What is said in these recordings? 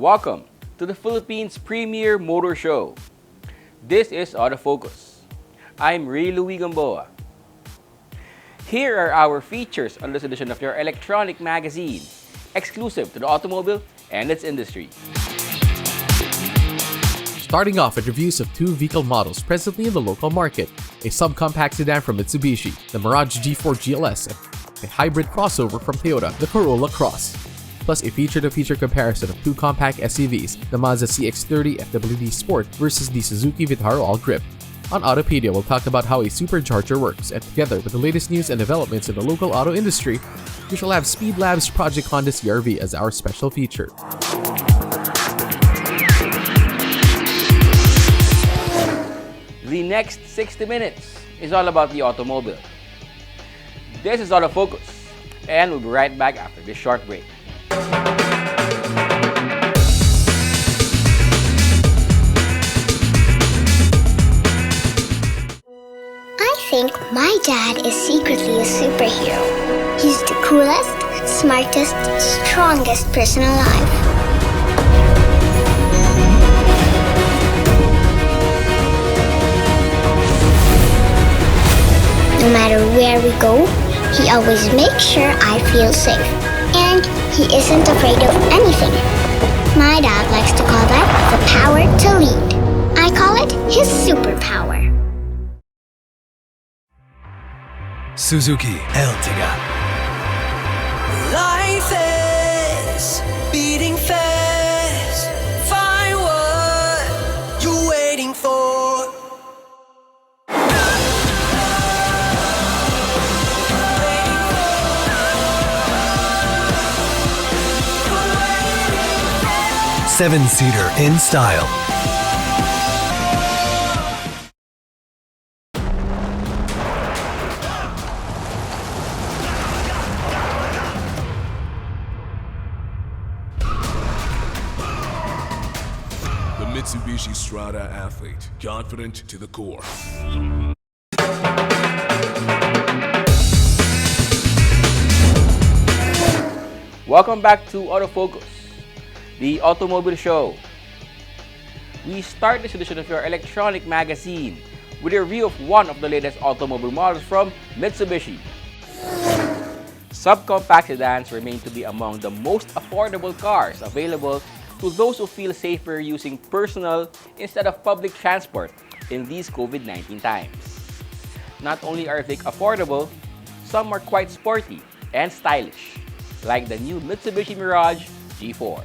Welcome to the Philippines' premier motor show. This is Autofocus. I'm Ray Louis Gamboa. Here are our features on this edition of your electronic magazine, exclusive to the automobile and its industry. Starting off with reviews of two vehicle models presently in the local market, a subcompact sedan from Mitsubishi, the Mirage G4 GLS, and a hybrid crossover from Toyota, the Corolla Cross. Plus a feature-to-feature comparison of two compact SUVs, the Mazda CX-30 FWD Sport versus the Suzuki Vitara All-Grip. On Autopedia, we'll talk about how a supercharger works, and together with the latest news and developments in the local auto industry, we shall have Speed Lab's Project Honda CR-V as our special feature. The next 60 minutes is all about the automobile. This is Autofocus, and we'll be right back after this short break. I think my dad is secretly a superhero. He's the coolest, smartest, strongest person alive. No matter where we go, he always makes sure I feel safe. And he isn't afraid of anything. My dad likes to call that the power to lead. I call it his superpower. Suzuki Ertiga. Life is beating fast. Find what you're waiting for. Seven-seater in style. The Mitsubishi Strada athlete, confident to the core. Welcome back to Autofocus, the automobile show. We start this edition of your electronic magazine with a review of one of the latest automobile models from Mitsubishi. Subcompact sedans remain to be among the most affordable cars available to those who feel safer using personal instead of public transport in these COVID-19 times. Not only are they affordable, some are quite sporty and stylish, like the new Mitsubishi Mirage G4.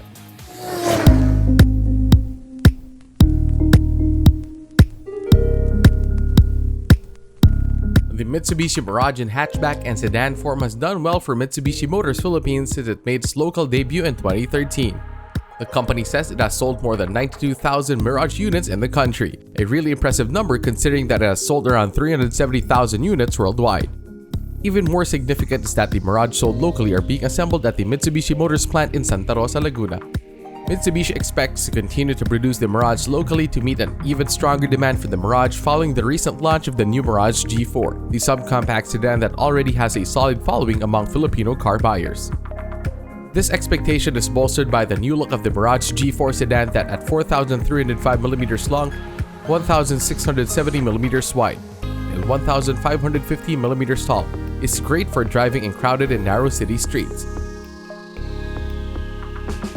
The Mitsubishi Mirage in hatchback and sedan form has done well for Mitsubishi Motors Philippines since it made its local debut in 2013. The company says it has sold more than 92,000 Mirage units in the country, a really impressive number considering that it has sold around 370,000 units worldwide. Even more significant is that the Mirage sold locally are being assembled at the Mitsubishi Motors plant in Santa Rosa, Laguna. Mitsubishi expects to continue to produce the Mirage locally to meet an even stronger demand for the Mirage following the recent launch of the new Mirage G4, the subcompact sedan that already has a solid following among Filipino car buyers. This expectation is bolstered by the new look of the Mirage G4 sedan that at 4,305mm long, 1,670mm wide, and 1,550mm tall, is great for driving in crowded and narrow city streets.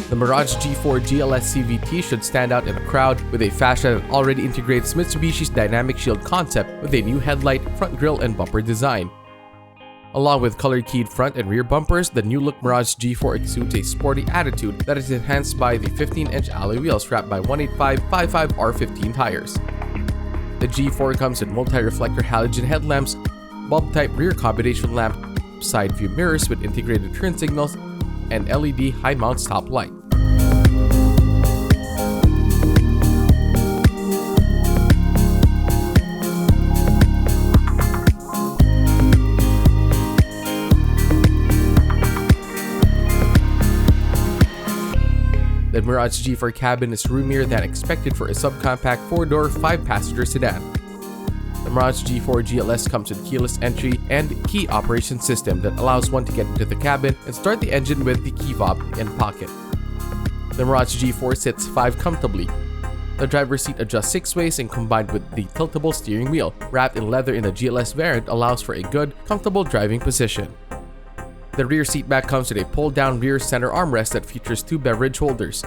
The Mirage G4 GLS CVT should stand out in a crowd with a fashion that already integrates Mitsubishi's dynamic shield concept with a new headlight, front grille, and bumper design. Along with color-keyed front and rear bumpers, the new-look Mirage G4 exudes a sporty attitude that is enhanced by the 15-inch alloy wheels wrapped by 185/55 R15 tires. The G4 comes with multi-reflector halogen headlamps, bulb-type rear combination lamp, side-view mirrors with integrated turn signals, and LED high-mount stop light. The Mirage G4 cabin is roomier than expected for a subcompact 4-door, 5-passenger sedan. The Mirage G4 GLS comes with keyless entry and key operation system that allows one to get into the cabin and start the engine with the key fob in pocket. The Mirage G4 sits 5 comfortably. The driver's seat adjusts 6 ways and combined with the tiltable steering wheel, wrapped in leather in the GLS variant, allows for a good, comfortable driving position. The rear seat back comes with a pull-down rear center armrest that features 2 beverage holders.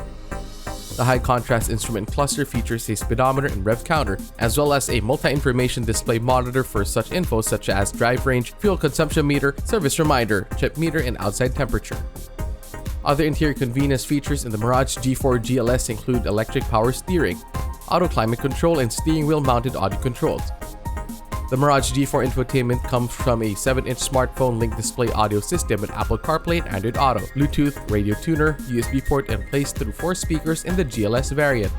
The high-contrast instrument cluster features a speedometer and rev counter, as well as a multi-information display monitor for such info such as drive range, fuel consumption meter, service reminder, trip meter, and outside temperature. Other interior convenience features in the Mirage G4 GLS include electric power steering, auto climate control, and steering wheel mounted audio controls. The Mirage G4 infotainment comes from a 7-inch smartphone link display audio system with Apple CarPlay and Android Auto, Bluetooth, radio tuner, USB port, and plays through 4 speakers in the GLS variant.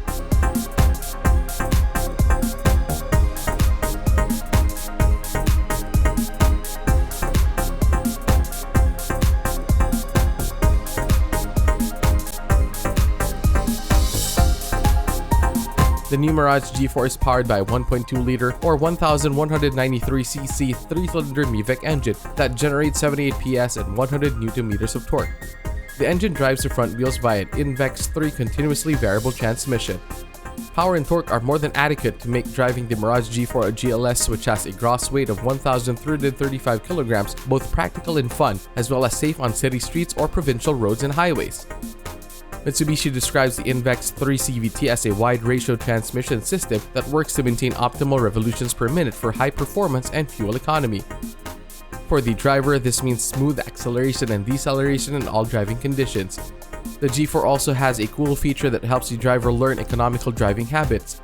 The new Mirage G4 is powered by a 1.2-liter or 1,193cc 3-cylinder MiVec engine that generates 78 PS and 100 Nm of torque. The engine drives the front wheels via an INVEX 3 continuously variable transmission. Power and torque are more than adequate to make driving the Mirage G4 a GLS, which has a gross weight of 1,335 kilograms, both practical and fun, as well as safe on city streets or provincial roads and highways. Mitsubishi describes the INVEX 3 CVT as a wide ratio transmission system that works to maintain optimal revolutions per minute for high performance and fuel economy. For the driver, this means smooth acceleration and deceleration in all driving conditions. The G4 also has a cool feature that helps the driver learn economical driving habits.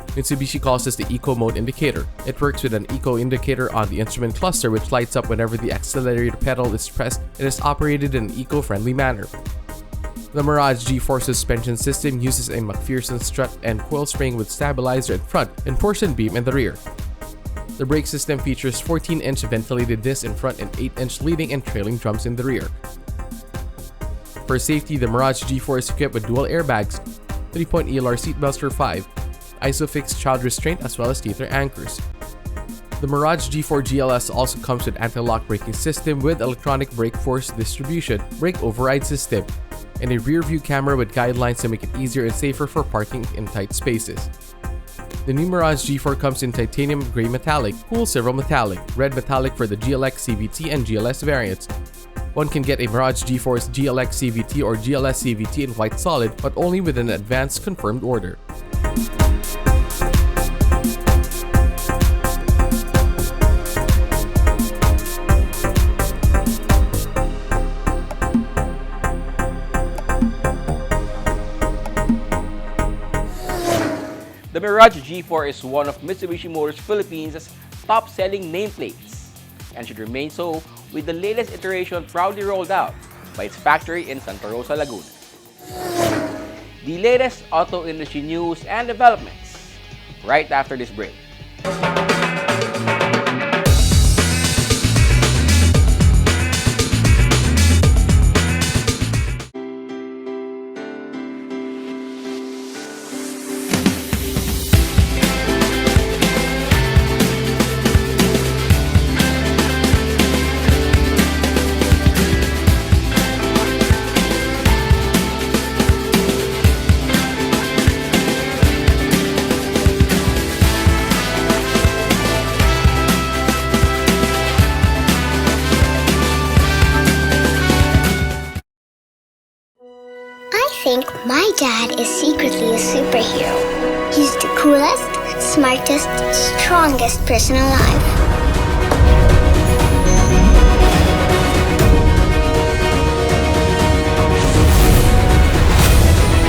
Mitsubishi calls this the Eco Mode indicator. It works with an Eco indicator on the instrument cluster, which lights up whenever the accelerator pedal is pressed and is operated in an eco-friendly manner. The Mirage G4 suspension system uses a McPherson strut and coil spring with stabilizer in front and torsion beam in the rear. The brake system features 14-inch ventilated discs in front and 8-inch leading and trailing drums in the rear. For safety, the Mirage G4 is equipped with dual airbags, 3-point ELR seatbelts for 5, ISOFIX child restraint, as well as tether anchors. The Mirage G4 GLS also comes with anti-lock braking system with electronic brake force distribution, brake override system, and a rear view camera with guidelines to make it easier and safer for parking in tight spaces. The new Mirage G4 comes in titanium gray metallic, cool silver metallic, red metallic for the GLX CVT and GLS variants. One can get a Mirage G4's GLX CVT or GLS CVT in white solid, but only with an advanced confirmed order. The Mirage G4 is one of Mitsubishi Motors Philippines' top-selling nameplates and should remain so with the latest iteration proudly rolled out by its factory in Santa Rosa, Laguna. The latest auto industry news and developments right after this break. I think my dad is secretly a superhero. He's the coolest, smartest, strongest person alive.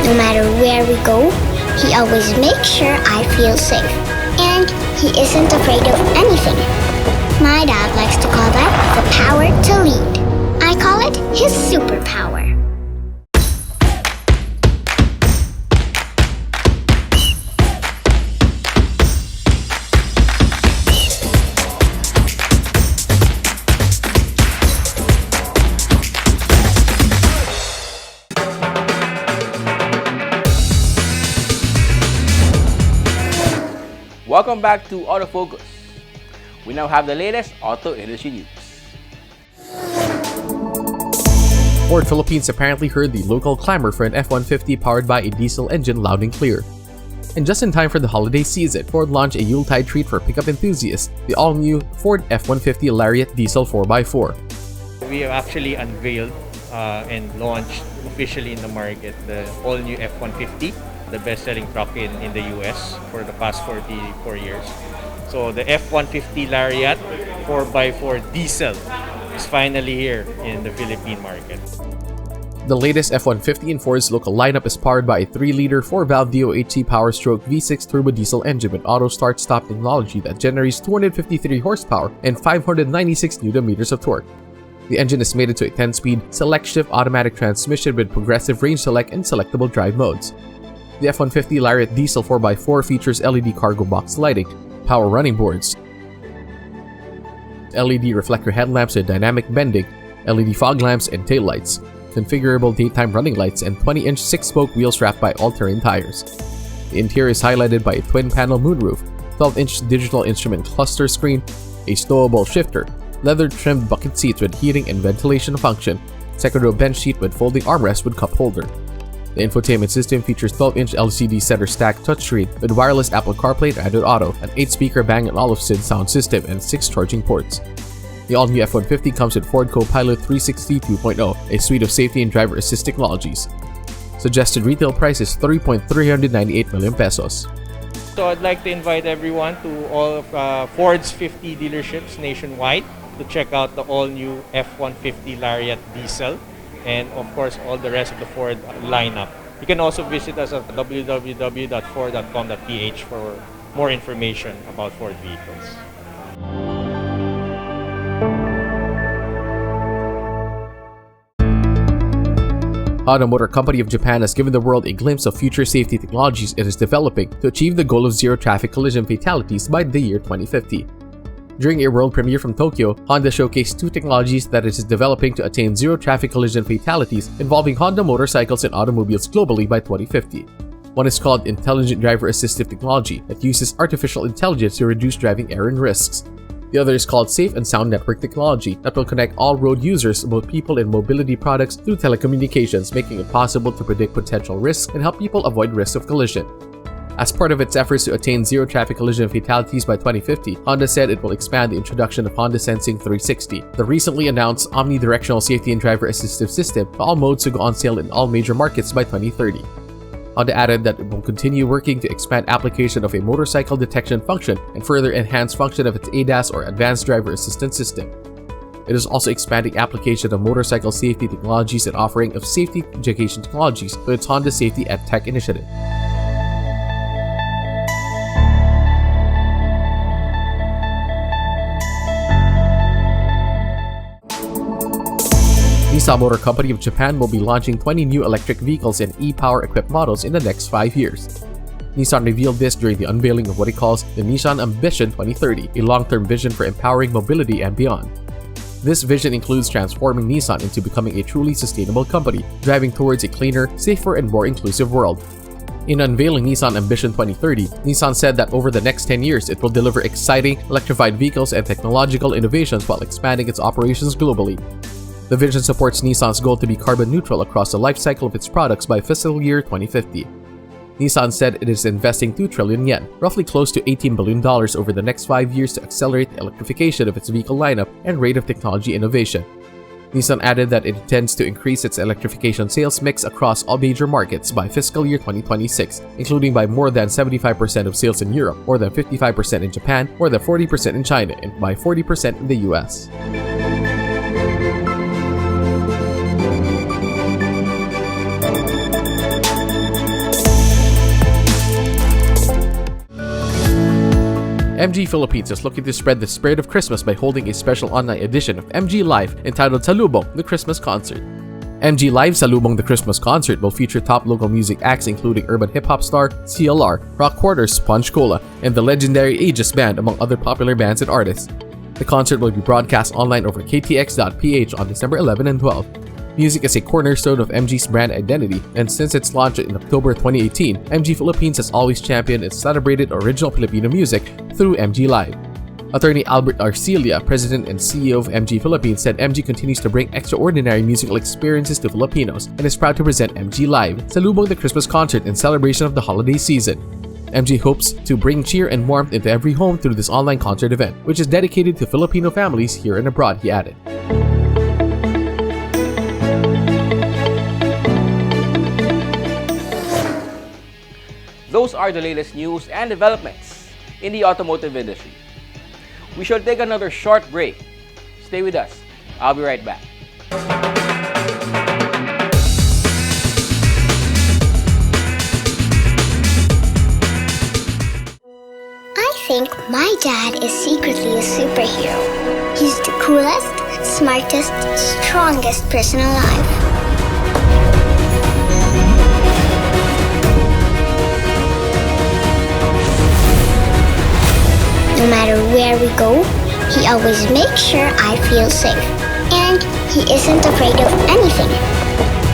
No matter where we go, he always makes sure I feel safe. And he isn't afraid of anything. My dad likes to call that the power to lead. I call it his superpower. Welcome back to Autofocus. We now have the latest auto industry news. Ford Philippines apparently heard the local clamor for an F-150 powered by a diesel engine loud and clear. And just in time for the holiday season, Ford launched a Yuletide treat for pickup enthusiasts, the all-new Ford F-150 Lariat Diesel 4x4. We have actually unveiled and launched officially in the market the all-new F-150, the best-selling truck in the US for the past 44 years. So the F-150 Lariat 4x4 diesel is finally here in the Philippine market. The latest F-150 in Ford's local lineup is powered by a 3-liter 4-valve DOHC Power-Stroke V6 turbo diesel engine with auto start-stop technology that generates 253 horsepower and 596 Nm of torque. The engine is mated to a 10-speed select-shift automatic transmission with progressive range select and selectable drive modes. The F-150 Lariat Diesel 4x4 features LED cargo box lighting, power running boards, LED reflector headlamps with dynamic bending, LED fog lamps and taillights, configurable daytime running lights, and 20-inch 6-spoke wheels wrapped by all-terrain tires. The interior is highlighted by a twin-panel moonroof, 12-inch digital instrument cluster screen, a stowable shifter, leather-trimmed bucket seats with heating and ventilation function, second-row bench seat with folding armrest with cup holder. The infotainment system features 12-inch LCD center stack touchscreen with wireless Apple CarPlay and Android Auto, an 8-speaker Bang & Olufsen sound system, and 6 charging ports. The all-new F-150 comes with Ford Co-Pilot 360 2.0, a suite of safety and driver assist technologies. Suggested retail price is 3.398 million pesos. So I'd like to invite everyone to all of Ford's 50 dealerships nationwide to check out the all-new F-150 Lariat Diesel and of course all the rest of the Ford lineup. You can also visit us at www.ford.com.ph for more information about Ford vehicles. Automotive Company of Japan has given the world a glimpse of future safety technologies it is developing to achieve the goal of zero traffic collision fatalities by the year 2050. During a world premiere from Tokyo, Honda showcased 2 technologies that it is developing to attain zero traffic collision fatalities involving Honda motorcycles and automobiles globally by 2050. One is called Intelligent Driver Assistive Technology that uses artificial intelligence to reduce driving error and risks. The other is called Safe and Sound Network Technology that will connect all road users, both people and mobility products, through telecommunications, making it possible to predict potential risks and help people avoid risk of collision. As part of its efforts to attain zero traffic collision fatalities by 2050, Honda said it will expand the introduction of Honda Sensing 360, the recently announced omnidirectional safety and driver assistive system, to all modes to go on sale in all major markets by 2030. Honda added that it will continue working to expand application of a motorcycle detection function and further enhance function of its ADAS or Advanced Driver Assistance System. It is also expanding application of motorcycle safety technologies and offering of safety education technologies with its Honda Safety EdTech initiative. Nissan Motor Company of Japan will be launching 20 new electric vehicles and e-power equipped models in the next 5 years. Nissan revealed this during the unveiling of what it calls the Nissan Ambition 2030, a long-term vision for empowering mobility and beyond. This vision includes transforming Nissan into becoming a truly sustainable company, driving towards a cleaner, safer, and more inclusive world. In unveiling Nissan Ambition 2030, Nissan said that over the next 10 years, it will deliver exciting, electrified vehicles and technological innovations while expanding its operations globally. The vision supports Nissan's goal to be carbon neutral across the life cycle of its products by fiscal year 2050. Nissan said it is investing 2 trillion yen, roughly close to $18 billion over the next 5 years to accelerate the electrification of its vehicle lineup and rate of technology innovation. Nissan added that it intends to increase its electrification sales mix across all major markets by fiscal year 2026, including by more than 75% of sales in Europe, more than 55% in Japan, more than 40% in China, and by 40% in the US. MG Philippines is looking to spread the spirit of Christmas by holding a special online edition of MG Live entitled Salubong, the Christmas Concert. MG Live Salubong, the Christmas Concert will feature top local music acts including urban hip-hop star CLR, Rock Quarters, Sponge Cola, and the legendary Aegis Band, among other popular bands and artists. The concert will be broadcast online over ktx.ph on December 11 and 12. Music is a cornerstone of MG's brand identity, and since its launch in October 2018, MG Philippines has always championed and celebrated original Filipino music through MG Live. Attorney Albert Arcilia, president and CEO of MG Philippines, said MG continues to bring extraordinary musical experiences to Filipinos and is proud to present MG Live, salubong the Christmas concert in celebration of the holiday season. MG hopes to bring cheer and warmth into every home through this online concert event, which is dedicated to Filipino families here and abroad, he added. Those are the latest news and developments in the automotive industry. We shall take another short break. Stay with us. I'll be right back. I think my dad is secretly a superhero. He's the coolest, smartest, strongest person alive. No matter where we go, he always makes sure I feel safe. And he isn't afraid of anything.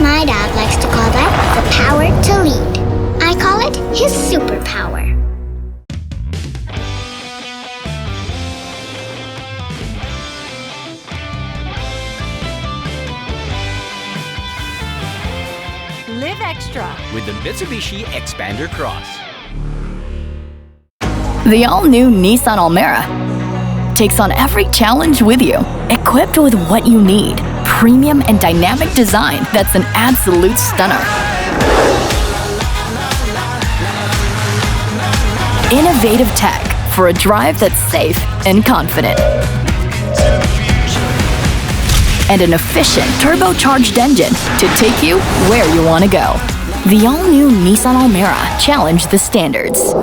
My dad likes to call that the power to lead. I call it his superpower. Live extra with the Mitsubishi Xpander Cross. The all-new Nissan Almera takes on every challenge with you, equipped with what you need. Premium and dynamic design that's an absolute stunner. Innovative tech for a drive that's safe and confident. And an efficient turbocharged engine to take you where you want to go. The all-new Nissan Almera challenge the standards.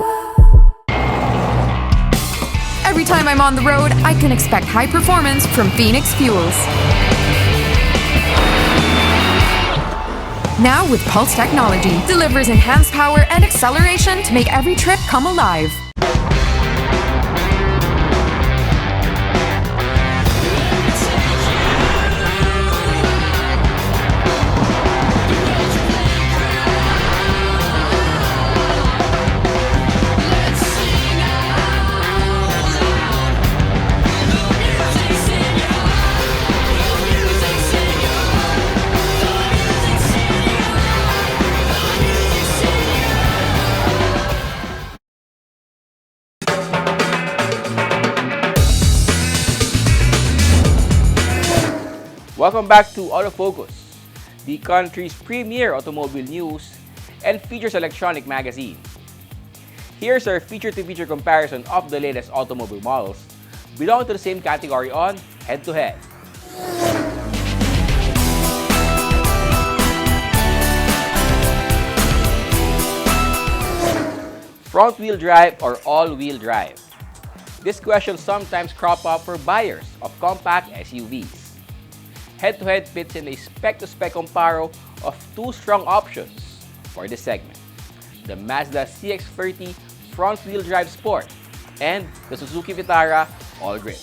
Every time I'm on the road, I can expect high performance from Phoenix Fuels. Now with Pulse technology, delivers enhanced power and acceleration to make every trip come alive. Welcome back to Autofocus, the country's premier automobile news and features electronic magazine. Here's our feature-to-feature comparison of the latest automobile models belonging to the same category on Head to Head. Front-wheel drive or all-wheel drive? This question sometimes crops up for buyers of compact SUVs. Head-to-head fits in a spec-to-spec comparo of two strong options for this segment: the Mazda CX-30 front-wheel drive Sport and the Suzuki Vitara All-Grip.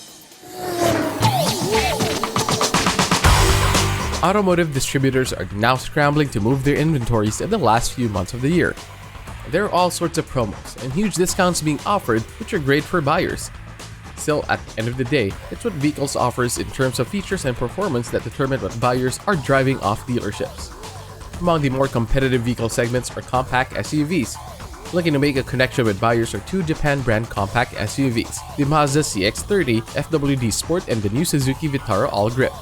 Automotive distributors are now scrambling to move their inventories in the last few months of the year. There are all sorts of promos and huge discounts being offered, which are great for buyers. Still, at the end of the day, it's what vehicles offers in terms of features and performance that determine what buyers are driving off dealerships. Among the more competitive vehicle segments are compact SUVs. Looking to make a connection with buyers are two Japan brand compact SUVs, the Mazda CX-30 FWD Sport and the new Suzuki Vitara All-Grip.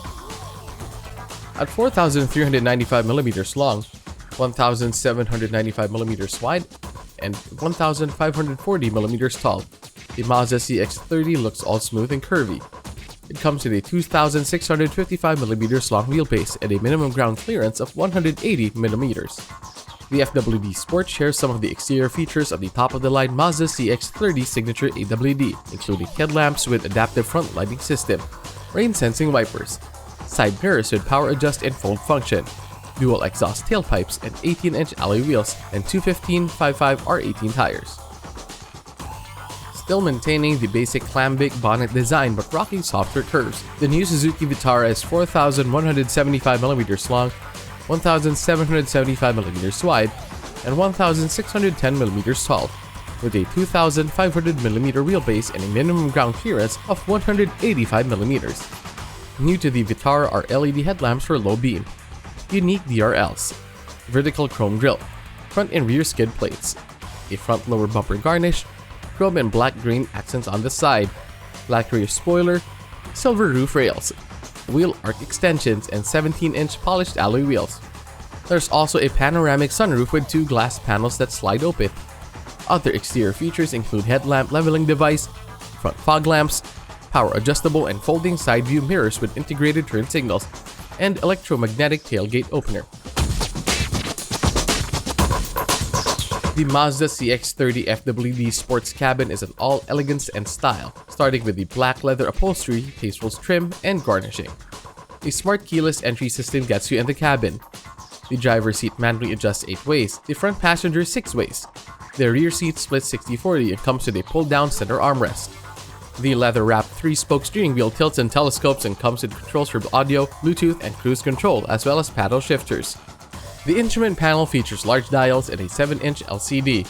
At 4,395mm long, 1,795mm wide, and 1,540mm tall, the Mazda CX-30 looks all smooth and curvy. It comes with a 2,655mm long wheelbase and a minimum ground clearance of 180mm. The FWD Sport shares some of the exterior features of the top-of-the-line Mazda CX-30 signature AWD, including headlamps with adaptive front lighting system, rain-sensing wipers, side mirrors with power adjust and fold function, dual exhaust tailpipes and 18-inch alloy wheels and 215/55 R18 tires. Still maintaining the basic clambic bonnet design but rocking softer curves, the new Suzuki Vitara is 4,175mm long, 1,775mm wide, and 1,610mm tall. with a 2,500mm wheelbase and a minimum ground clearance of 185mm. New to the Vitara are LED headlamps for low beam, unique DRLs, vertical chrome grille, front and rear skid plates, a front lower bumper garnish, chrome and black-green accents on the side, black rear spoiler, silver roof rails, wheel arc extensions, and 17-inch polished alloy wheels. There's also a panoramic sunroof with 2 glass panels that slide open. Other exterior features include headlamp leveling device, front fog lamps, power adjustable and folding side view mirrors with integrated turn signals, and electromagnetic tailgate opener. The Mazda CX-30 FWD sports cabin is in all elegance and style, starting with the black leather upholstery, tasteful trim, and garnishing. A smart keyless entry system gets you in the cabin. The driver's seat manually adjusts 8 ways, the front passenger 6 ways. The rear seat splits 60-40 and comes with a pull-down center armrest. The leather-wrapped 3-spoke steering wheel tilts and telescopes and comes with controls for audio, Bluetooth, and cruise control, as well as paddle shifters. The instrument panel features large dials and a 7-inch LCD.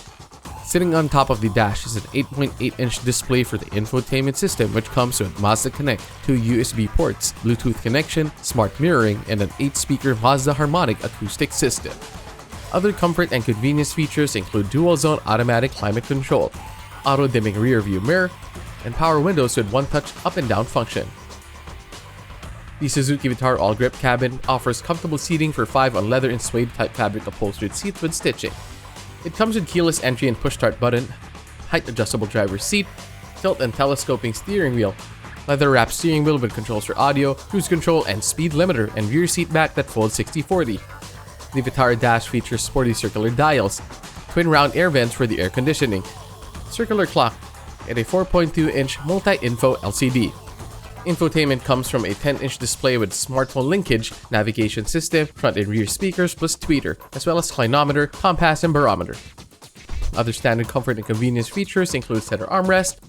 Sitting on top of the dash is an 8.8-inch display for the infotainment system, which comes with Mazda Connect, 2 USB ports, Bluetooth connection, smart mirroring, and an 8-speaker Mazda Harmonic acoustic system. Other comfort and convenience features include dual-zone automatic climate control, auto-dimming rear-view mirror, and power windows with one-touch up and down function. The Suzuki Vitara all-grip cabin offers comfortable seating for 5 on leather and suede type fabric upholstered seats with stitching. It comes with keyless entry and push-start button, height-adjustable driver's seat, tilt and telescoping steering wheel, leather-wrapped steering wheel with controls for audio, cruise control, and speed limiter, and rear seat back that folds 60-40. The Vitara dash features sporty circular dials, twin round air vents for the air conditioning, circular clock, and a 4.2-inch multi-info LCD. Infotainment comes from a 10-inch display with smartphone linkage, navigation system, front and rear speakers plus tweeter, as well as clinometer, compass, and barometer. Other standard comfort and convenience features include center armrest,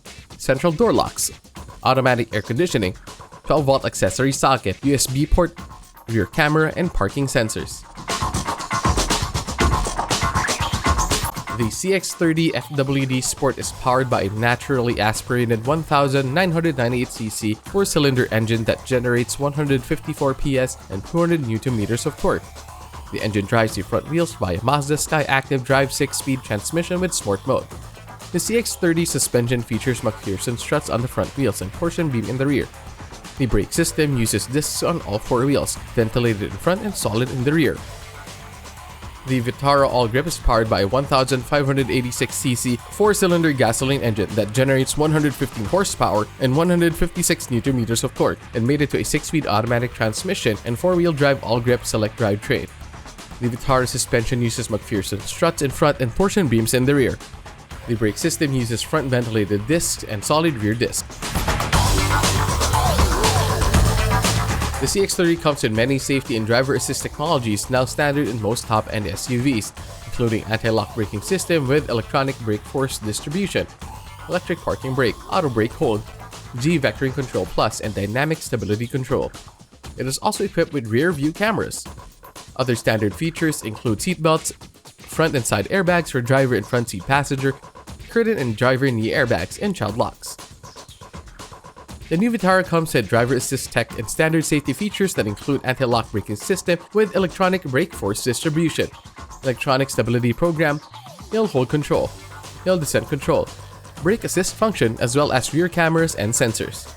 central door locks, automatic air conditioning, 12-volt accessory socket, USB port, rear camera, and parking sensors. The CX-30 FWD Sport is powered by a naturally aspirated 1,998cc 4-cylinder engine that generates 154 PS and 200 Nm of torque. The engine drives the front wheels via Mazda Skyactiv Drive 6-speed transmission with Sport mode. The CX-30 suspension features McPherson struts on the front wheels and torsion beam in the rear. The brake system uses discs on all 4 wheels, ventilated in front and solid in the rear. The Vitara all-grip is powered by a 1,586cc 4-cylinder gasoline engine that generates 115 horsepower and 156 Nm of torque, and made it to a 6-speed automatic transmission and 4-wheel drive all-grip select drivetrain. The Vitara suspension uses McPherson struts in front and torsion beams in the rear. The brake system uses front ventilated discs and solid rear discs. The CX-30 comes with many safety and driver assist technologies now standard in most top-end SUVs, including anti-lock braking system with electronic brake force distribution, electric parking brake, auto brake hold, G vectoring control plus, and dynamic stability control. It is also equipped with rear view cameras. Other standard features include seat belts, front and side airbags for driver and front seat passenger, curtain and driver knee airbags, and child locks. The new Vitara comes with driver assist tech and standard safety features that include anti-lock braking system with electronic brake force distribution, electronic stability program, hill hold control, hill descent control, brake assist function, as well as rear cameras and sensors.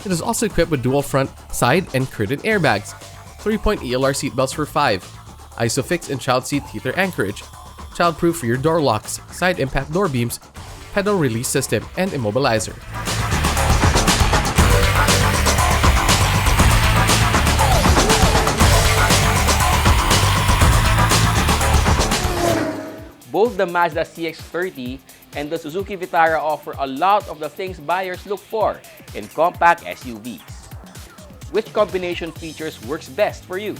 It is also equipped with dual front, side, and curtain airbags, 3-point ELR seatbelts for 5, ISOFIX and child seat heater anchorage, child-proof rear door locks, side impact door beams, pedal release system, and immobilizer. Both the Mazda CX-30 and the Suzuki Vitara offer a lot of the things buyers look for in compact SUVs. Which combination features works best for you?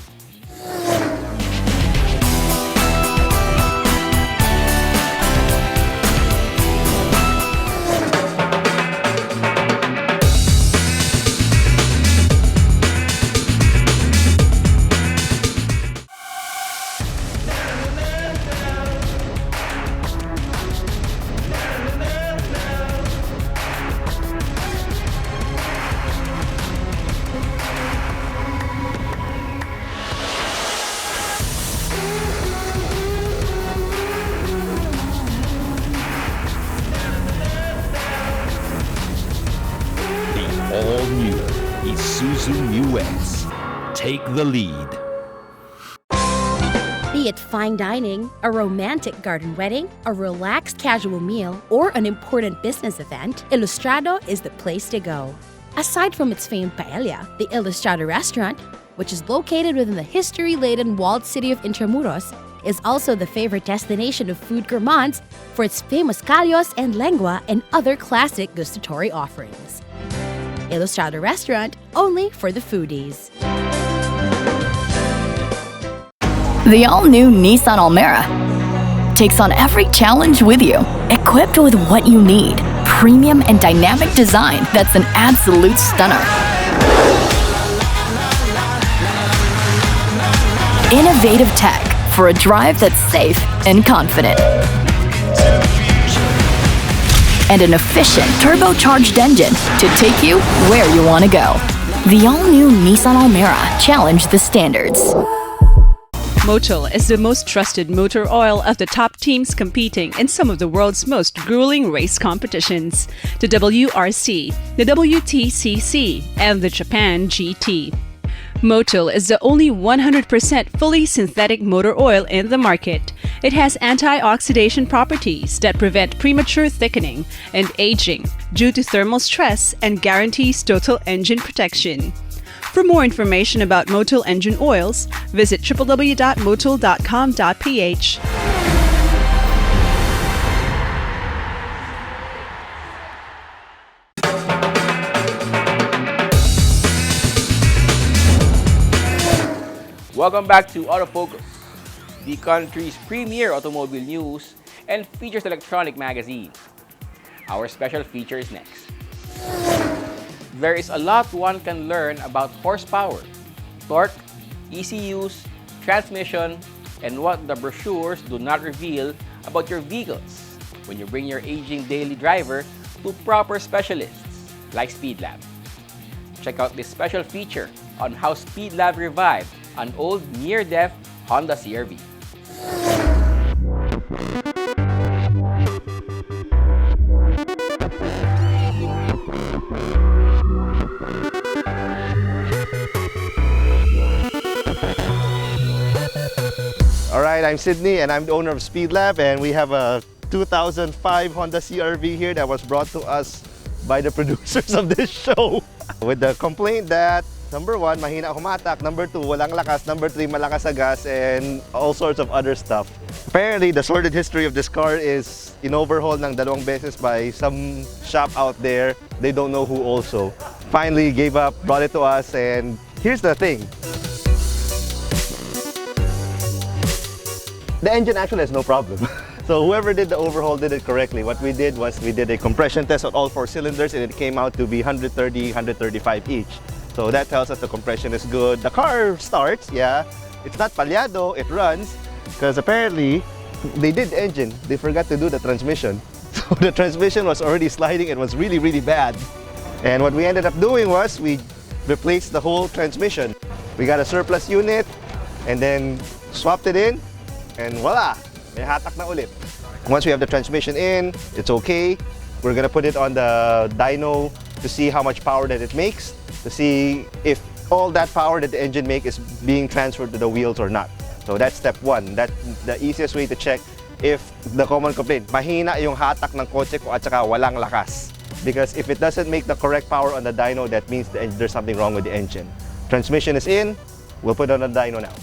US. Take the lead. Be it fine dining, a romantic garden wedding, a relaxed casual meal, or an important business event, Ilustrado is the place to go. Aside from its famed paella, the Ilustrado restaurant, which is located within the history-laden walled city of Intramuros, is also the favorite destination of food gourmands for its famous callos and lengua and other classic gustatory offerings. Ilustrado restaurant, only for the foodies. The all-new Nissan Almera takes on every challenge with you, equipped with what you need. Premium and dynamic design that's an absolute stunner. Innovative tech for a drive that's safe and confident. And an efficient turbocharged engine to take you where you want to go. The all-new Nissan Almera challenge the standards. Motul is the most trusted motor oil of the top teams competing in some of the world's most grueling race competitions, the WRC, the WTCC, and the Japan GT. Motul is the only 100% fully synthetic motor oil in the market. It has antioxidant properties that prevent premature thickening and aging due to thermal stress and guarantees total engine protection. For more information about Motul engine oils, visit www.motul.com.ph. Welcome back to Autofocus, the country's premier automobile news and features electronic magazine. Our special feature is next. There is a lot one can learn about horsepower, torque, ECUs, transmission, and what the brochures do not reveal about your vehicles when you bring your aging daily driver to proper specialists like SpeedLab. Check out this special feature on how SpeedLab revived an old near-death Honda CR-V. Alright, I'm Sydney and I'm the owner of SpeedLab, and we have a 2005 Honda CR-V here that was brought to us by the producers of this show with the complaint that number 1, mahina humatak, number 2, walang lakas, number 3, malakas sa gas, and all sorts of other stuff. Apparently, the sordid history of this car is in-overhaul ng dalawang beses by some shop out there. They don't know who also. Finally gave up, brought it to us, and here's the thing. The engine actually has no problem. So whoever did the overhaul did it correctly. What we did was we did a compression test on all 4 cylinders, and it came out to be 130, 135 each. So that tells us the compression is good. The car starts, yeah. It's not palyado, it runs, because apparently they did the engine. They forgot to do the transmission. So the transmission was already sliding. It was really, really bad. And what we ended up doing was we replaced the whole transmission. We got a surplus unit and then swapped it in, and voila, may hatak na ulit. Once we have the transmission in, it's okay. We're gonna put it on the dyno to see how much power that it makes, to see if all that power that the engine makes is being transferred to the wheels or not. So that's step 1. That's the easiest way to check if the common complaint, mahina yung hatak ng kotse ko at saka walang lakas. Because if it doesn't make the correct power on the dyno, that means there's something wrong with the engine. Transmission is in, we'll put it on the dyno now.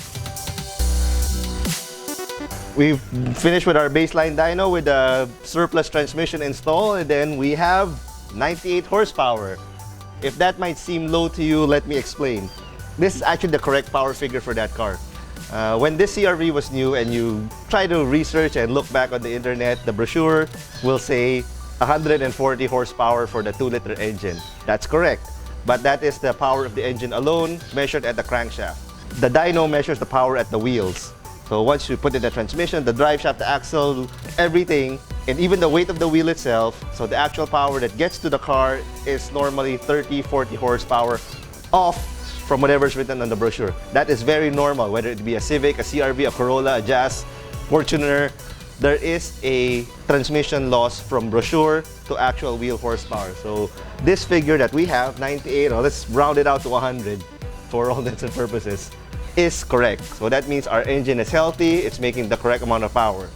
We've finished with our baseline dyno with the surplus transmission installed, and then we have 98 horsepower. If that might seem low to you, let me explain. This is actually the correct power figure for that car. When this CR-V was new and you try to research and look back on the internet, the brochure will say 140 horsepower for the 2-liter engine. That's correct, but that is the power of the engine alone measured at the crankshaft. The dyno measures the power at the wheels. So once you put in the transmission, the drive shaft, the axle, everything, and even the weight of the wheel itself, so the actual power that gets to the car is normally 30, 40 horsepower off from whatever's written on the brochure. That is very normal, whether it be a Civic, a CR-V, a Corolla, a Jazz, Fortuner. There is a transmission loss from brochure to actual wheel horsepower. So this figure that we have, 98, or let's round it out to 100, for all intents and purposes, is correct. So that means our engine is healthy, it's making the correct amount of power.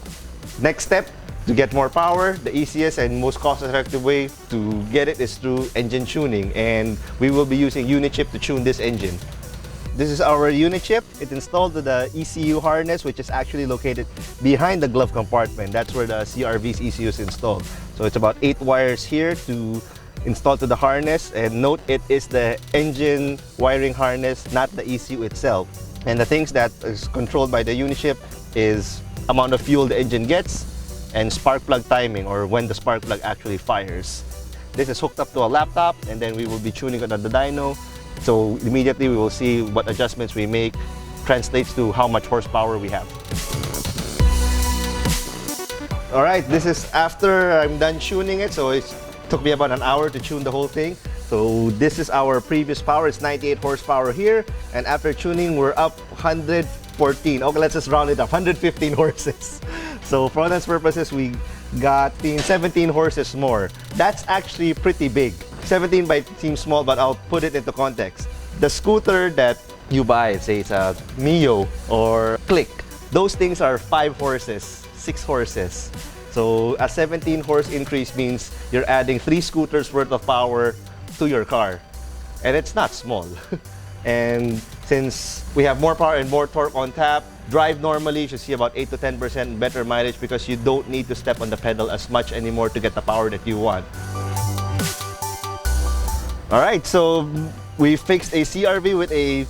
Next step, to get more power, the easiest and most cost-effective way to get it is through engine tuning, and we will be using unit chip to tune this engine. This is our unit chip. It's installed to the ECU harness, which is actually located behind the glove compartment. That's where the CRV's ECU is installed. So it's about 8 wires here to install to the harness, and note it is the engine wiring harness, not the ECU itself. And the things that is controlled by the unit chip is amount of fuel the engine gets and spark plug timing, or when the spark plug actually fires. This is hooked up to a laptop, and then we will be tuning it on the dyno. So immediately we will see what adjustments we make translates to how much horsepower we have. All right, this is after I'm done tuning it, so it took me about an hour to tune the whole thing. So this is our previous power, it's 98 horsepower here, and after tuning we're up 114. Okay, let's just round it up, 115 horses. So for all intents and purposes, we got 17 horses more. That's actually pretty big. 17 might seem small, but I'll put it into context. The scooter that you buy, say it's a Mio or Click, those things are 5 horses, 6 horses. So a 17 horse increase means you're adding 3 scooters worth of power to your car. And it's not small. And since we have more power and more torque on tap, drive normally, you should see about 8 to 10% better mileage because you don't need to step on the pedal as much anymore to get the power that you want. Alright, so we fixed a CRV with a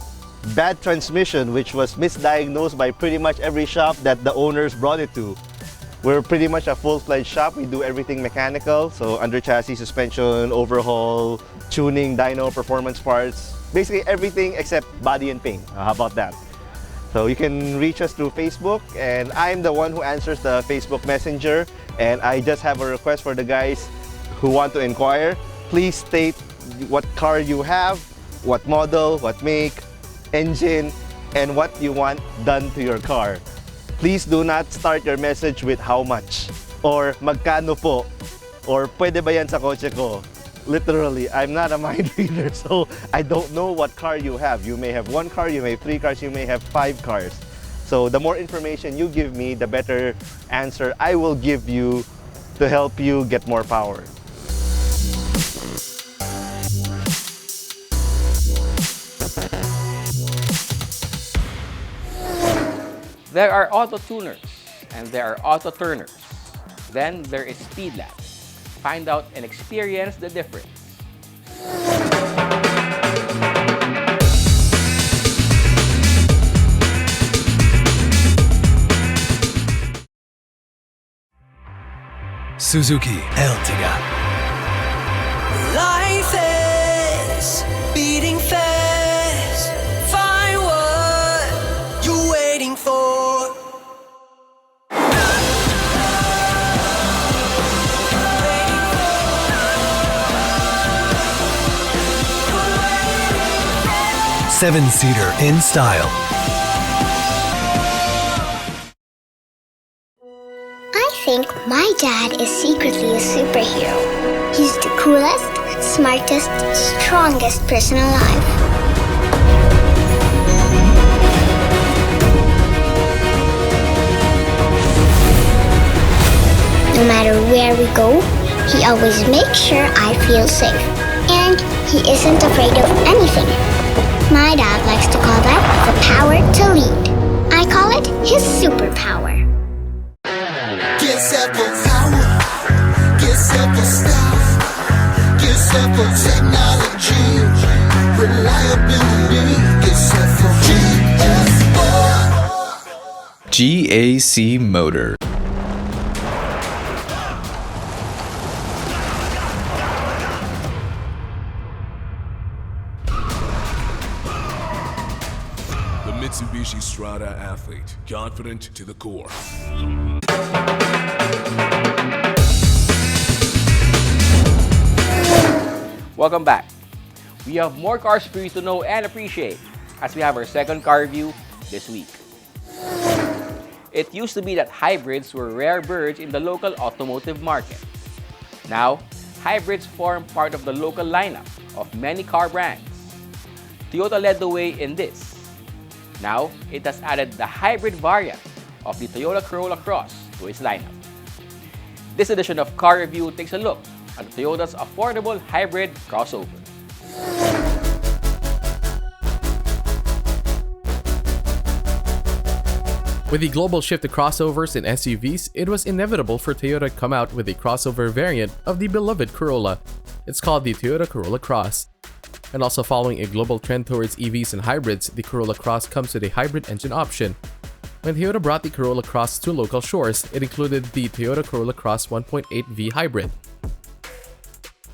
bad transmission, which was misdiagnosed by pretty much every shop that the owners brought it to. We're pretty much a full-fledged shop. We do everything mechanical, so under chassis, suspension, overhaul, tuning, dyno, performance parts, basically everything except body and paint. How about that? So you can reach us through Facebook, and I'm the one who answers the Facebook Messenger, and I just have a request for the guys who want to inquire. Please state what car you have, what model, what make, engine, and what you want done to your car. Please do not start your message with how much, or magkano po, or pwede ba yan sa kotse ko. Literally, I'm not a mind reader, so I don't know what car you have. You may have 1 car, you may have 3 cars, you may have 5 cars. So the more information you give me, the better answer I will give you to help you get more power. There are auto tuners, and there are auto turners. Then there is speed labs. Find out and experience the difference. Suzuki Ertiga. Life is beating fast. Find what you're waiting for. Seven-seater in style. I think my dad is secretly a superhero. He's the coolest, smartest, strongest person alive. No matter where we go, he always makes sure I feel safe. And he isn't afraid of anything. My dad likes to call that the power to lead. I call it his superpower. Get simple power, get simple style, get simple technology, reliability, get simple GS4. GAC Motor. Mitsubishi Strada athlete, confident to the core. Welcome back. We have more cars for you to know and appreciate as we have our second car review this week. It used to be that hybrids were rare birds in the local automotive market. Now, hybrids form part of the local lineup of many car brands. Toyota led the way in this. Now, it has added the hybrid variant of the Toyota Corolla Cross to its lineup. This edition of Car Review takes a look at Toyota's affordable hybrid crossover. With the global shift to crossovers and SUVs, it was inevitable for Toyota to come out with a crossover variant of the beloved Corolla. It's called the Toyota Corolla Cross. And also following a global trend towards EVs and hybrids, the Corolla Cross comes with a hybrid engine option. When Toyota brought the Corolla Cross to local shores, it included the Toyota Corolla Cross 1.8V hybrid.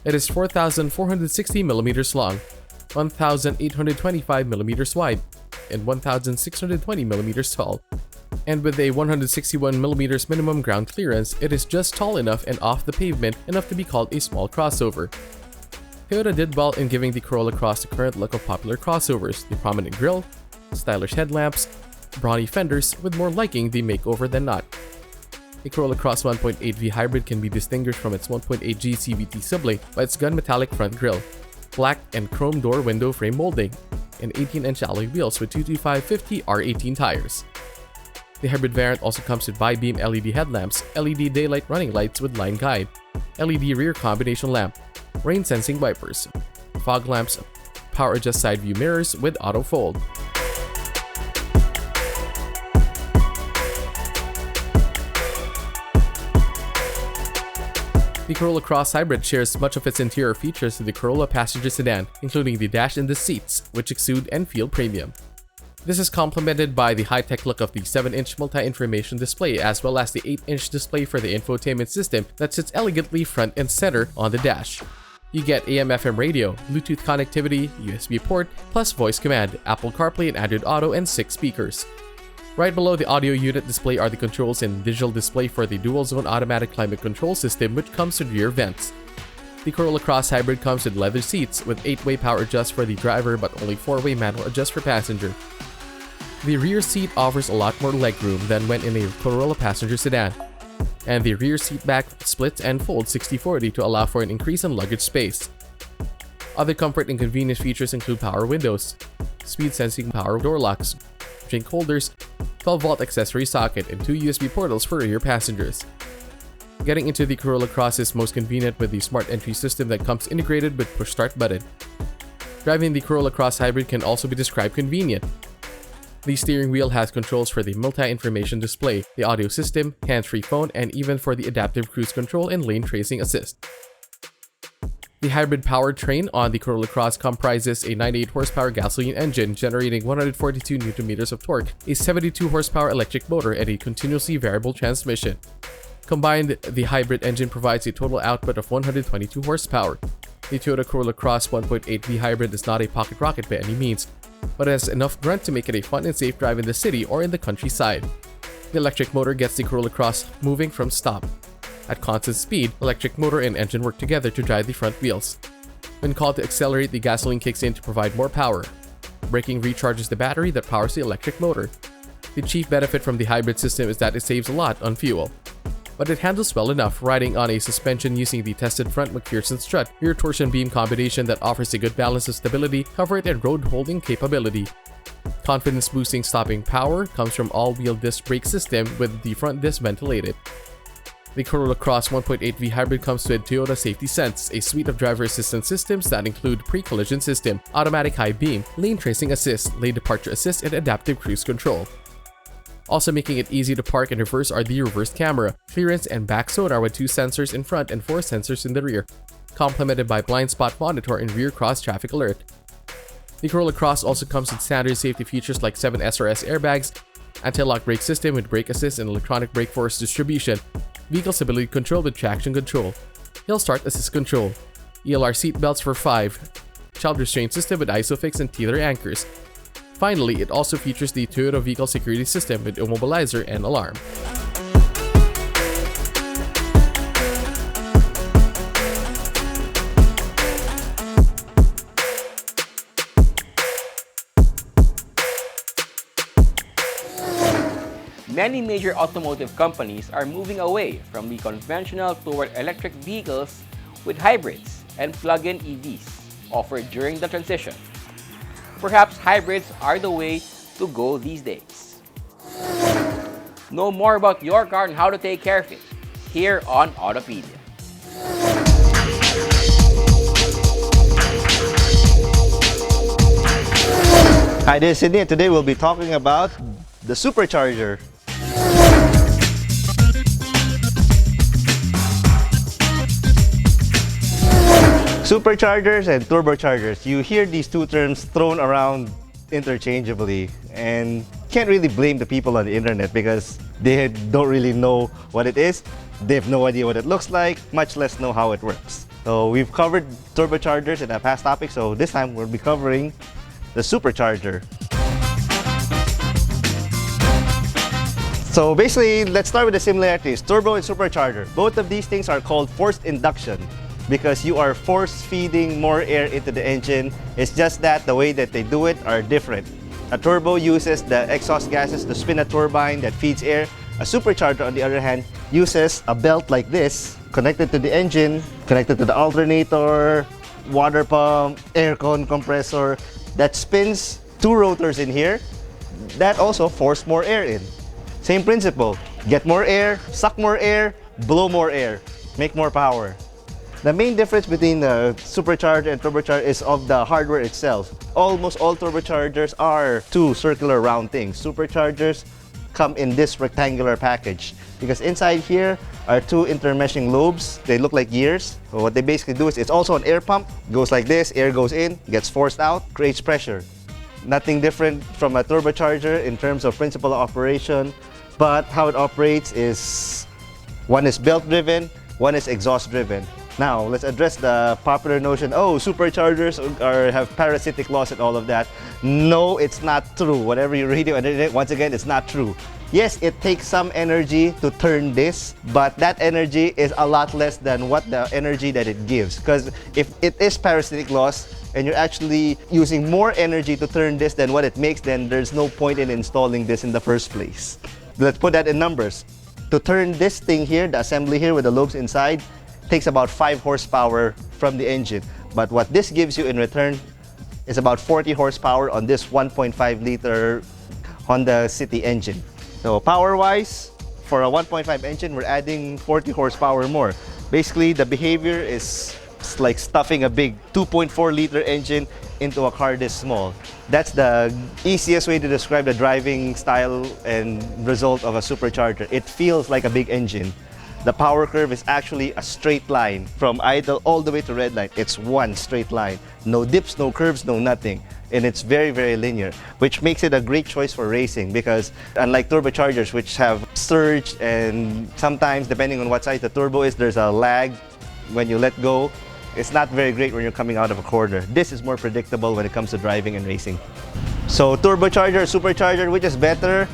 It is 4,460mm long, 1,825mm wide, and 1,620mm tall. And with a 161mm minimum ground clearance, it is just tall enough and off the pavement enough to be called a small crossover. Toyota did well in giving the Corolla Cross the current look of popular crossovers, the prominent grille, stylish headlamps, brawny fenders, with more liking the makeover than not. The Corolla Cross 1.8V hybrid can be distinguished from its 1.8G CVT sibling by its gunmetallic front grille, black and chrome door window frame molding, and 18-inch alloy wheels with 225/50 R18 tires. The hybrid variant also comes with bi-beam LED headlamps, LED daylight running lights with line guide, LED rear combination lamp, rain-sensing wipers, fog lamps, power adjust side view mirrors with auto fold. The Corolla Cross Hybrid shares much of its interior features to the Corolla passenger sedan, including the dash and the seats, which exude and feel premium. This is complemented by the high-tech look of the 7-inch multi-information display as well as the 8-inch display for the infotainment system that sits elegantly front and center on the dash. You get AM/FM radio, Bluetooth connectivity, USB port, plus voice command, Apple CarPlay and Android Auto, and 6 speakers. Right below the audio unit display are the controls and digital display for the dual-zone automatic climate control system, which comes with rear vents. The Corolla Cross Hybrid comes with leather seats with 8-way power adjust for the driver but only 4-way manual adjust for passenger. The rear seat offers a lot more legroom than when in a Corolla passenger sedan, and the rear seat back splits and folds 60/40 to allow for an increase in luggage space. Other comfort and convenience features include power windows, speed-sensing power door locks, drink holders, 12-volt accessory socket, and 2 USB portals for rear passengers. Getting into the Corolla Cross is most convenient with the smart entry system that comes integrated with push-start button. Driving the Corolla Cross Hybrid can also be described convenient. The steering wheel has controls for the multi-information display, the audio system, hands-free phone, and even for the adaptive cruise control and lane tracing assist. The hybrid powertrain on the Corolla Cross comprises a 98 horsepower gasoline engine generating 142 Nm of torque, a 72 horsepower electric motor, and a continuously variable transmission. Combined, the hybrid engine provides a total output of 122 horsepower. The Toyota Corolla Cross 1.8V hybrid is not a pocket rocket by any means, but it has enough grunt to make it a fun and safe drive in the city or in the countryside. The electric motor gets the Corolla Cross moving from stop. At constant speed, electric motor and engine work together to drive the front wheels. When called to accelerate, the gasoline kicks in to provide more power. Braking recharges the battery that powers the electric motor. The chief benefit from the hybrid system is that it saves a lot on fuel, but it handles well enough riding on a suspension using the tested front McPherson strut rear torsion beam combination that offers a good balance of stability, comfort, and road holding capability. Confidence boosting stopping power comes from all-wheel disc brake system with the front disc ventilated. The Corolla Cross 1.8V hybrid comes with Toyota Safety Sense, a suite of driver assistance systems that include pre-collision system, automatic high beam, lane tracing assist, lane departure assist, and adaptive cruise control. Also making it easy to park and reverse are the reverse camera, clearance, and back sonar with 2 sensors in front and 4 sensors in the rear, complemented by blind spot monitor and rear cross traffic alert. The Corolla Cross also comes with standard safety features like 7 SRS airbags, anti-lock brake system with brake assist and electronic brake force distribution, vehicle stability control with traction control, hill start assist control, ELR seat belts for 5, child restraint system with ISOFIX and tether anchors. Finally, it also features the Toyota Vehicle Security System with immobilizer and alarm. Many major automotive companies are moving away from the conventional toward electric vehicles with hybrids and plug-in EVs offered during the transition. Perhaps hybrids are the way to go these days. Know more about your car and how to take care of it here on Autopedia. Hi, this is Sydney, and today we'll be talking about the supercharger. Superchargers and turbochargers. You hear these two terms thrown around interchangeably and can't really blame the people on the internet because they don't really know what it is. They have no idea what it looks like, much less know how it works. So we've covered turbochargers in a past topic, so this time we'll be covering the supercharger. So basically, let's start with the similarities. Turbo and supercharger. Both of these things are called forced induction because you are force feeding more air into the engine. It's just that the way that they do it are different. A turbo uses the exhaust gases to spin a turbine that feeds air. A supercharger, on the other hand, uses a belt like this connected to the engine, connected to the alternator, water pump, aircon compressor that spins two rotors in here that also force more air in. Same principle, get more air, suck more air, blow more air, make more power. The main difference between the supercharger and turbocharger is of the hardware itself. Almost all turbochargers are two circular round things. Superchargers come in this rectangular package because inside here are two intermeshing lobes. They look like gears. So what they basically do is it's also an air pump. Goes like this, air goes in, gets forced out, creates pressure. Nothing different from a turbocharger in terms of principle of operation, but how it operates is one is belt driven, one is exhaust driven. Now, let's address the popular notion, oh, superchargers have parasitic loss and all of that. No, it's not true. Whatever you read on the internet, once again, it's not true. Yes, it takes some energy to turn this, but that energy is a lot less than what the energy that it gives. Because if it is parasitic loss and you're actually using more energy to turn this than what it makes, then there's no point in installing this in the first place. Let's put that in numbers. To turn this thing here, the assembly here with the lobes inside, takes about 5 horsepower from the engine. But what this gives you in return is about 40 horsepower on this 1.5 liter Honda City engine. So power-wise, for a 1.5 engine, we're adding 40 horsepower more. Basically, the behavior is like stuffing a big 2.4 liter engine into a car this small. That's the easiest way to describe the driving style and result of a supercharger. It feels like a big engine. The power curve is actually a straight line from idle all the way to red light. It's one straight line. No dips, no curves, no nothing. And it's very, very linear, which makes it a great choice for racing because unlike turbochargers, which have surge and sometimes, depending on what size the turbo is, there's a lag when you let go. It's not very great when you're coming out of a corner. This is more predictable when it comes to driving and racing. So turbocharger, supercharger, which is better?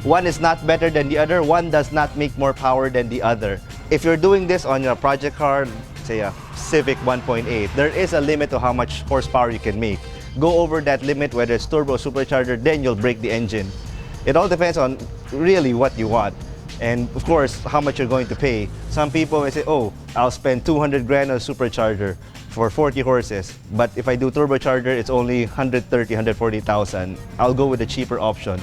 One is not better than the other. One does not make more power than the other. If you're doing this on your project car, say a Civic 1.8, there is a limit to how much horsepower you can make. Go over that limit, whether it's turbo or supercharger, then you'll break the engine. It all depends on really what you want. And of course, how much you're going to pay. Some people may say, oh, I'll spend 200 grand on a supercharger for 40 horses. But if I do turbocharger, it's only 130, 140,000. I'll go with the cheaper option.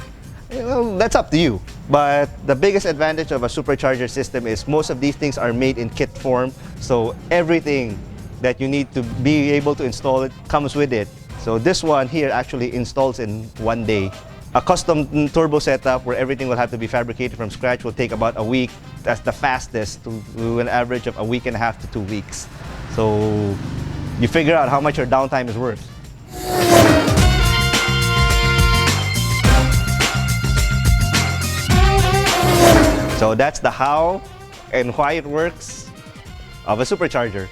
Well, that's up to you. But the biggest advantage of a supercharger system is most of these things are made in kit form. So everything that you need to be able to install it comes with it. So this one here actually installs in one day. A custom turbo setup where everything will have to be fabricated from scratch will take about a week. That's the fastest, to an average of a week and a half to 2 weeks. So you figure out how much your downtime is worth. So that's the how and why it works of a supercharger.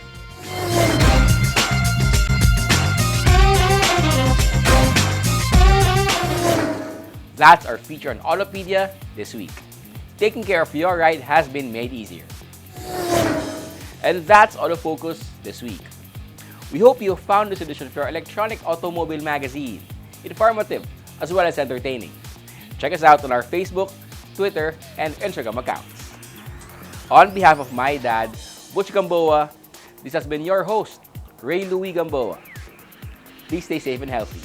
That's our feature on Autopedia this week. Taking care of your ride has been made easier. And that's Autofocus this week. We hope you found this edition of your electronic automobile magazine informative as well as entertaining. Check us out on our Facebook, Twitter, and Instagram accounts. On behalf of my dad, Butch Gamboa, this has been your host, Ray Louie Gamboa. Please stay safe and healthy.